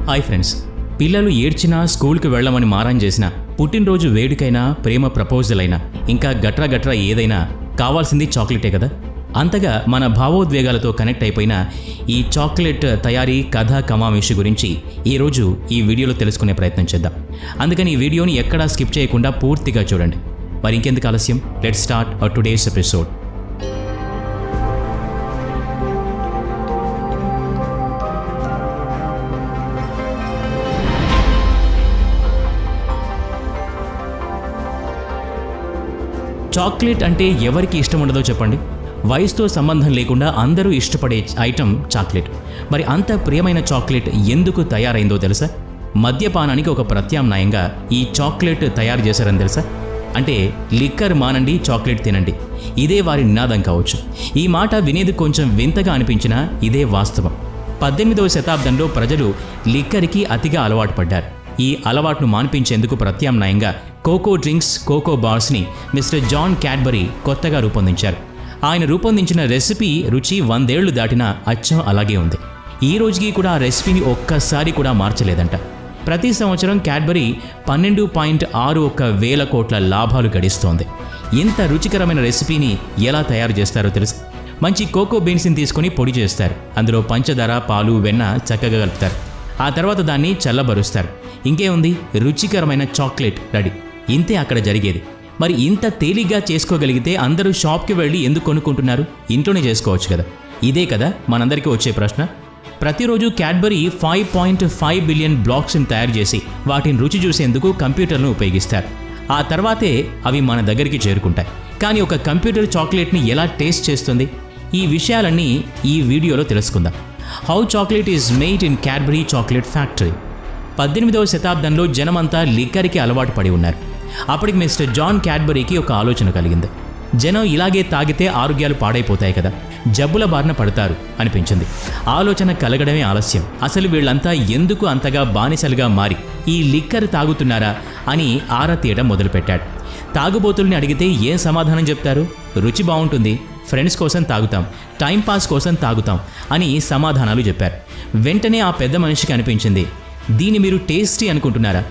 Hi friends, పిల్లలు ఏడ్చినా స్కూల్కి వెళ్ళమని మారం చేసినా, పుట్టినరోజు వేడుకైనా, ప్రేమ ప్రపోజల్ అయినా, ఇంకా గట్రా ఏదైనా కావాల్సింది చాక్లెటే కదా. అంతగా మన భావోద్వేగాలతో కనెక్ట్ అయిపోయిన ఈ చాక్లెట్ తయారీ కథ కమామేషి గురించి ఈరోజు ఈ వీడియోలో తెలుసుకునే ప్రయత్నం చేద్దాం. అందుకని ఈ వీడియోని ఎక్కడా స్కిప్ చేయకుండా పూర్తిగా చూడండి. మరి ఇంకెందుకు ఆలస్యం, let's start our today's episode. Chocolate అంటే ఎవరికి ఇష్టం ఉండదో చెప్పండి. వయసుతో సంబంధం లేకుండా అందరూ ఇష్టపడే ఐటెం చాక్లెట్. మరి అంత ప్రియమైన చాక్లెట్ ఎందుకు తయారైందో తెలుసా? మద్యపానానికి ఒక ప్రత్యామ్నాయంగా ఈ చాక్లెట్ తయారు చేశారని తెలుసా? అంటే లిక్కర్ మానండి, చాక్లెట్ తినండి, ఇదే వారి నినాదం కావచ్చు. ఈ మాట వినేది కొంచెం వింతగా అనిపించినా ఇదే వాస్తవం. 18వ శతాబ్దంలో ప్రజలు లిక్కర్కి అతిగా అలవాటు పడ్డారు. ఈ అలవాటును మాన్పించేందుకు ప్రత్యామ్నాయంగా కోకో డ్రింక్స్, కోకో బార్స్ని మిస్టర్ జాన్ క్యాడ్బరీ కొత్తగా రూపొందించారు. ఆయన రూపొందించిన రెసిపీ రుచి 100 ఏళ్లు దాటినా అచ్చం అలాగే ఉంది. ఈ రోజుకి కూడా ఆ రెసిపీని ఒక్కసారి కూడా మార్చలేదంట. ప్రతి సంవత్సరం క్యాడ్బరీ 12.61 వేల కోట్ల లాభాలు గడిస్తోంది. ఇంత రుచికరమైన రెసిపీని ఎలా తయారు చేస్తారో తెలుసు. మంచి కోకో బీన్స్ని తీసుకొని పొడి చేస్తారు. అందులో పంచదార, పాలు, వెన్న చక్కగా కలుపుతారు. ఆ తర్వాత దాన్ని చల్లబరుస్తారు. ఇంకేముంది, రుచికరమైన చాక్లెట్ రెడీ. ఇంతే అక్కడ జరిగేది. మరి ఇంత తేలిగ్గా చేసుకోగలిగితే అందరూ షాప్కి వెళ్ళి ఎందుకు కొనుక్కుంటున్నారు? ఇంట్లోనే చేసుకోవచ్చు కదా. ఇదే కదా మనందరికీ వచ్చే ప్రశ్న. ప్రతిరోజు క్యాడ్బరీ 5.5 బిలియన్ బ్లాక్స్ని తయారు చేసి వాటిని రుచి చూసేందుకు కంప్యూటర్ను ఉపయోగిస్తారు. ఆ తర్వాతే అవి మన దగ్గరికి చేరుకుంటాయి. కానీ ఒక కంప్యూటర్ చాక్లెట్ని ఎలా టేస్ట్ చేస్తుంది? ఈ విషయాలన్నీ ఈ వీడియోలో తెలుసుకుందాం. How chocolate is made in Cadbury chocolate factory. 18వ శతాబ్దంలో జనమంతా లిక్కర్కి అలవాటు పడి ఉన్నారు. అప్పటికి మిస్టర్ జాన్ క్యాడ్బరీకి ఒక ఆలోచన కలిగింది. జనం ఇలాగే తాగితే ఆరోగ్యాలు పాడైపోతాయి కదా, జబ్బుల బారిన పడతారు అనిపించింది. ఆలోచన కలగడమే ఆలస్యం. అసలు వీళ్ళంతా ఎందుకు అంతగా బానిసలుగా మారి ఈ లిక్కర్ తాగుతున్నారా అని ఆరా తీయడం మొదలుపెట్టాడు. తాగుబోతుల్ని అడిగితే ఏం సమాధానం చెప్తారు? రుచి బాగుంటుంది, ఫ్రెండ్స్ కోసం తాగుతాం, టైంపాస్ కోసం తాగుతాం అని సమాధానాలు చెప్పారు. వెంటనే ఆ పెద్ద మనిషికి అనిపించింది, దీన్ని మీరు టేస్టీ అనుకుంటున్నారా?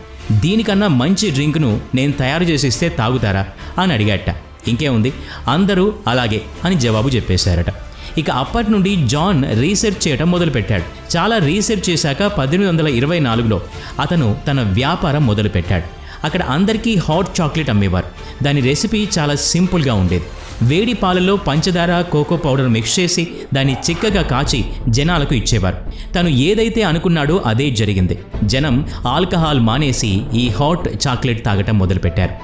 దీనికన్నా మంచి డ్రింక్ను నేను తయారు చేసి ఇస్తే తాగుతారా అని అడిగాట. ఇంకేముంది, అందరూ అలాగే అని జవాబు చెప్పేశారట. ఇక అప్పటి నుండి జాన్ రీసెర్చ్ చేయడం మొదలుపెట్టాడు. చాలా రీసెర్చ్ చేశాక 1824లో అతను తన వ్యాపారం మొదలుపెట్టాడు. అక్కడ అందరికీ హాట్ చాక్లెట్ అమ్మేవారు. దాని రెసిపీ చాలా సింపుల్గా ఉండేది. వేడి పాలలో పంచదార, కోకో పౌడర్ మిక్స్ చేసి దాన్ని చిక్కగా కాచి జనాలకు ఇచ్చేవారు. తను ఏదైతే అనుకున్నాడో అదే జరిగింది. జనం ఆల్కహాల్ మానేసి ఈ హాట్ చాక్లెట్ తాగటం మొదలుపెట్టారు.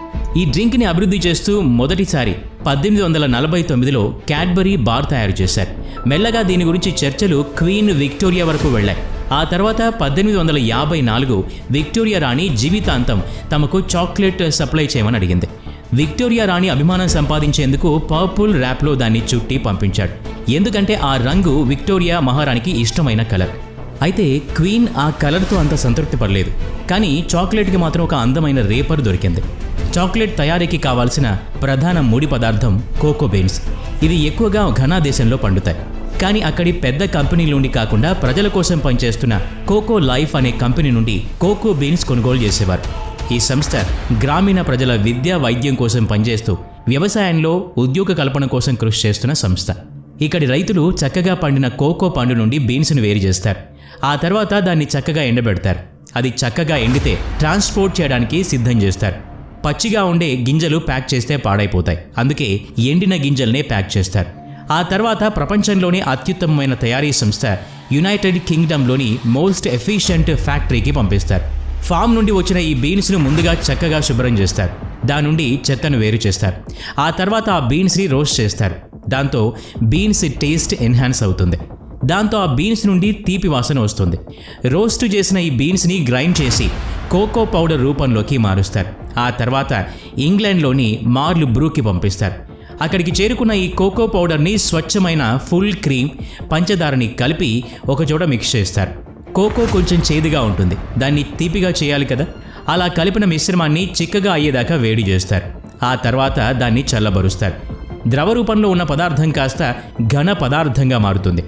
ఈ డ్రింక్ని అభివృద్ధి చేస్తూ మొదటిసారి 1849లో క్యాడ్బరీ బార్ తయారు చేశారు. మెల్లగా దీని గురించి చర్చలు క్వీన్ విక్టోరియా వరకు వెళ్ళాయి. ఆ తర్వాత 1854 విక్టోరియా రాణి జీవితాంతం తమకు చాక్లెట్ సప్లై చేయమని అడిగింది. విక్టోరియా రాణి అభిమానం సంపాదించేందుకు పర్పుల్ ర్యాప్లో దాన్ని చుట్టి పంపించాడు. ఎందుకంటే ఆ రంగు విక్టోరియా మహారాణికి ఇష్టమైన కలర్. అయితే క్వీన్ ఆ కలర్తో అంత సంతృప్తి పడలేదు. కానీ చాక్లెట్కి మాత్రం ఒక అందమైన రేపర్ దొరికింది. చాక్లెట్ తయారీకి కావాల్సిన ప్రధాన ముడి పదార్థం కోకో బీన్స్. ఇవి ఎక్కువగా ఘనా దేశంలో పండుతాయి. కానీ అక్కడి పెద్ద కంపెనీల నుండి కాకుండా ప్రజల కోసం పనిచేస్తున్న కోకో లైఫ్ అనే కంపెనీ నుండి కోకో బీన్స్ కొనుగోలు చేసేవారు. ఈ సంస్థ గ్రామీణ ప్రజల విద్య, వైద్యం కోసం పనిచేస్తూ వ్యవసాయంలో ఉద్యోగ కల్పన కోసం కృషి చేస్తున్న సంస్థ. ఇక్కడి రైతులు చక్కగా పండిన కోకో పండు నుండి బీన్స్ను వేరు చేస్తారు. ఆ తర్వాత దాన్ని చక్కగా ఎండబెడతారు. అది చక్కగా ఎండితే ట్రాన్స్పోర్ట్ చేయడానికి సిద్ధం చేస్తారు. పచ్చిగా ఉండే గింజలు ప్యాక్ చేస్తే పాడైపోతాయి. అందుకే ఎండిన గింజల్నే ప్యాక్ చేస్తారు. ఆ తర్వాత ప్రపంచంలోనే అత్యుత్తమమైన తయారీ సంస్థ యునైటెడ్ కింగ్డమ్లోని మోస్ట్ ఎఫిషియెంట్ ఫ్యాక్టరీకి పంపిస్తారు. ఫామ్ నుండి వచ్చిన ఈ బీన్స్ను ముందుగా చక్కగా శుభ్రం చేస్తారు. దాని నుండి చెత్తను వేరు చేస్తారు. ఆ తర్వాత ఆ బీన్స్ని రోస్ట్ చేస్తారు. దాంతో బీన్స్ టేస్ట్ ఎన్హాన్స్ అవుతుంది. దాంతో ఆ బీన్స్ నుండి తీపి వాసన వస్తుంది. రోస్ట్ చేసిన ఈ బీన్స్ని గ్రైండ్ చేసి కోకో పౌడర్ రూపంలోకి మారుస్తారు. ఆ తర్వాత ఇంగ్లాండ్లోని మార్ల్ బ్రూకి పంపిస్తారు. అక్కడికి చేరుకున్న ఈ కోకో పౌడర్ని స్వచ్ఛమైన ఫుల్ క్రీమ్, పంచదారని కలిపి ఒకచోట మిక్స్ చేస్తారు. కోకో కొంచెం చేదుగా ఉంటుంది, దాన్ని తీపిగా చేయాలి కదా. అలా కలిపిన మిశ్రమాన్ని చిక్కగా అయ్యేదాకా వేడి చేస్తారు. ఆ తర్వాత దాన్ని చల్లబరుస్తారు. ద్రవ రూపంలో ఉన్న పదార్థం కాస్త ఘన పదార్థంగా మారుతుంది.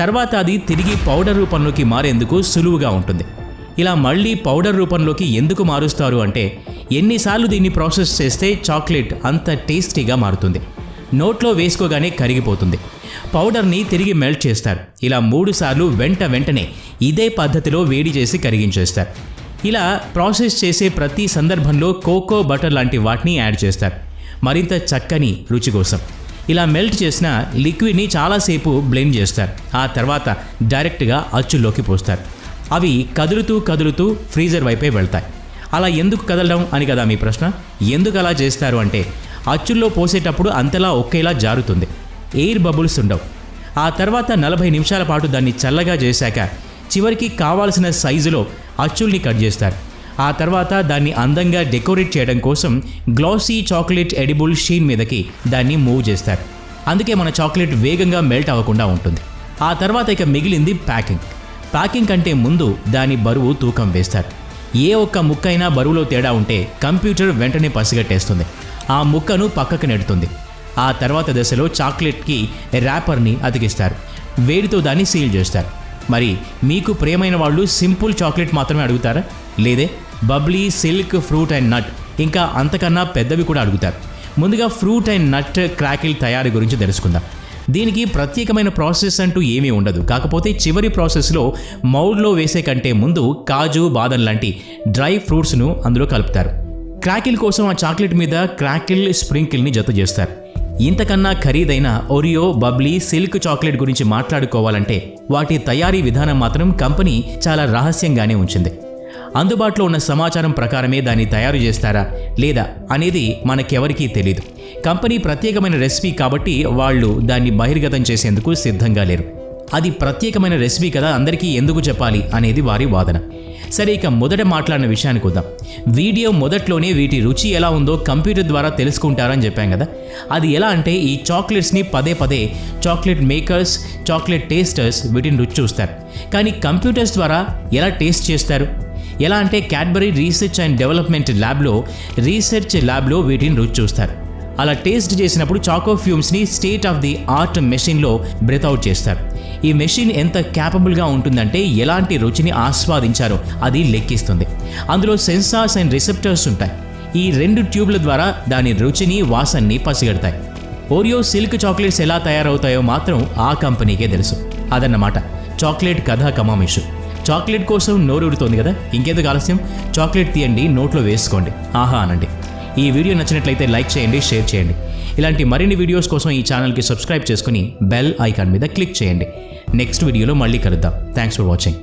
తర్వాత అది తిరిగి పౌడర్ రూపంలోకి మారేందుకు సులువుగా ఉంటుంది. ఇలా మళ్ళీ పౌడర్ రూపంలోకి ఎందుకు మారుస్తారు అంటే ఎన్నిసార్లు దీన్ని ప్రాసెస్ చేస్తే చాక్లెట్ అంత టేస్టీగా మారుతుంది. నోట్లో వేసుకోగానే కరిగిపోతుంది. పౌడర్ని తిరిగి మెల్ట్ చేస్తారు. ఇలా 3 సార్లు వెంటనే ఇదే పద్ధతిలో వేడి చేసి కరిగించేస్తారు. ఇలా ప్రాసెస్ చేసే ప్రతి సందర్భంలో కోకో బటర్ లాంటి వాటిని యాడ్ చేస్తారు మరింత చక్కని రుచి కోసం. ఇలా మెల్ట్ చేసిన లిక్విడ్ని చాలాసేపు బ్లెండ్ చేస్తారు. ఆ తర్వాత డైరెక్ట్గా అచ్చుల్లోకి పోస్తారు. అవి కదులుతూ ఫ్రీజర్ వైపే వెళ్తాయి. అలా ఎందుకు కదలడం అని కదా మీ ప్రశ్న. ఎందుకు అలా చేస్తారు అంటే అచ్చుల్లో పోసేటప్పుడు అంతలా ఒకేలా జారుతుంది. ఎయిర్ బబుల్స్ ఉండవు. ఆ తర్వాత 40 నిమిషాల పాటు దాన్ని చల్లగా చేశాక చివరికి కావాల్సిన సైజులో అచ్చుల్ని కట్ చేస్తారు. ఆ తర్వాత దాన్ని అందంగా డెకరేట్ చేయడం కోసం గ్లాసీ చాక్లెట్ ఎడిబుల్ షీన్ మీదకి దాన్ని మూవ్ చేస్తారు. అందుకే మన చాక్లెట్ వేగంగా మెల్ట్ అవ్వకుండా ఉంటుంది. ఆ తర్వాత ఇక మిగిలింది ప్యాకింగ్ కంటే ముందు దాని బరువు తూకం వేస్తారు. ఏ ఒక్క ముక్కైనా బరువులో తేడా ఉంటే కంప్యూటర్ వెంటనే పసిగట్టేస్తుంది. ఆ ముక్కను పక్కకు నెడుతుంది. ఆ తర్వాత దశలో చాక్లెట్కి ర్యాపర్ని అతికిస్తారు. వేడితో దాన్ని సీల్ చేస్తారు. మరి మీకు ప్రియమైన వాళ్ళు సింపుల్ చాక్లెట్ మాత్రమే అడుగుతారా? లేదే Bubbly, Silk, Fruit and Nut ఇంకా అంతకన్నా పెద్దవి కూడా అడుగుతారు. ముందుగా ఫ్రూట్ అండ్ నట్ క్రాకిల్ తయారీ గురించి తెలుసుకుందాం. దీనికి ప్రత్యేకమైన ప్రాసెస్ అంటూ ఏమీ ఉండదు. కాకపోతే చివరి ప్రాసెస్లో మౌల్డ్లో వేసే కంటే ముందు కాజు, బాదం లాంటి డ్రై ఫ్రూట్స్ను అందులో కలుపుతారు. క్రాకిల్ కోసం ఆ చాక్లెట్ మీద క్రాకిల్ స్ప్రింకిల్ని జత చేస్తారు. ఇంతకన్నా ఖరీదైన ఒరియో, బబ్లీ, సిల్క్ చాక్లెట్ గురించి మాట్లాడుకోవాలంటే వాటి తయారీ విధానం మాత్రం కంపెనీ చాలా రహస్యంగానే ఉంచింది. అందుబాటులో ఉన్న సమాచారం ప్రకారమే దాన్ని తయారు చేస్తారా లేదా అనేది మనకెవరికీ తెలీదు. కంపెనీ ప్రత్యేకమైన రెసిపీ కాబట్టి వాళ్ళు దాన్ని బహిర్గతం చేసేందుకు సిద్ధంగా లేరు. అది ప్రత్యేకమైన రెసిపీ కదా, అందరికీ ఎందుకు చెప్పాలి అనేది వారి వాదన. సరే, ఇక మొదట మాట్లాడిన విషయానికి వద్దాం. వీడియో మొదట్లోనే వీటి రుచి ఎలా ఉందో కంప్యూటర్ ద్వారా తెలుసుకుంటారని చెప్పాం కదా. అది ఎలా అంటే ఈ చాక్లెట్స్ని పదే చాక్లెట్ మేకర్స్, చాక్లెట్ టేస్టర్స్ వీటిని రుచి చూస్తారు. కానీ కంప్యూటర్స్ ద్వారా ఎలా టేస్ట్ చేస్తారు? ఎలా అంటే క్యాడ్బరీ రీసెర్చ్ అండ్ డెవలప్మెంట్ ల్యాబ్లో వీటిని రుచి చూస్తారు. అలా టేస్ట్ చేసినప్పుడు చాకో ఫ్యూమ్స్ని స్టేట్ ఆఫ్ ది ఆర్ట్ మెషిన్లో బ్రెత్అవుట్ చేస్తారు. ఈ మెషిన్ ఎంత క్యాపబుల్గా ఉంటుందంటే ఎలాంటి రుచిని ఆస్వాదించారో అది లెక్కిస్తుంది. అందులో సెన్సార్స్ అండ్ రిసెప్టర్స్ ఉంటాయి. ఈ 2 ట్యూబ్ల ద్వారా దాని రుచిని, వాసనని పసిగడతాయి. ఓరియో, సిల్క్ చాక్లెట్స్ ఎలా తయారవుతాయో మాత్రం ఆ కంపెనీకే తెలుసు. అదన్నమాట చాక్లెట్ కథా కమామిషు. చాక్లెట్ కోసం నోరూరుతోంది కదా, ఇంకెందుకు ఆలస్యం? చాక్లెట్ తీయండి, నోట్లో వేసుకోండి, ఆహా అనండి. ఈ వీడియో నచ్చినట్లయితే లైక్ చేయండి, షేర్ చేయండి. ఇలాంటి మరిన్ని వీడియోస్ కోసం ఈ ఛానల్కి సబ్స్క్రైబ్ చేసుకుని బెల్ ఐకాన్ మీద క్లిక్ చేయండి. నెక్స్ట్ వీడియోలో మళ్ళీ కలుద్దాం. Thanks for watching.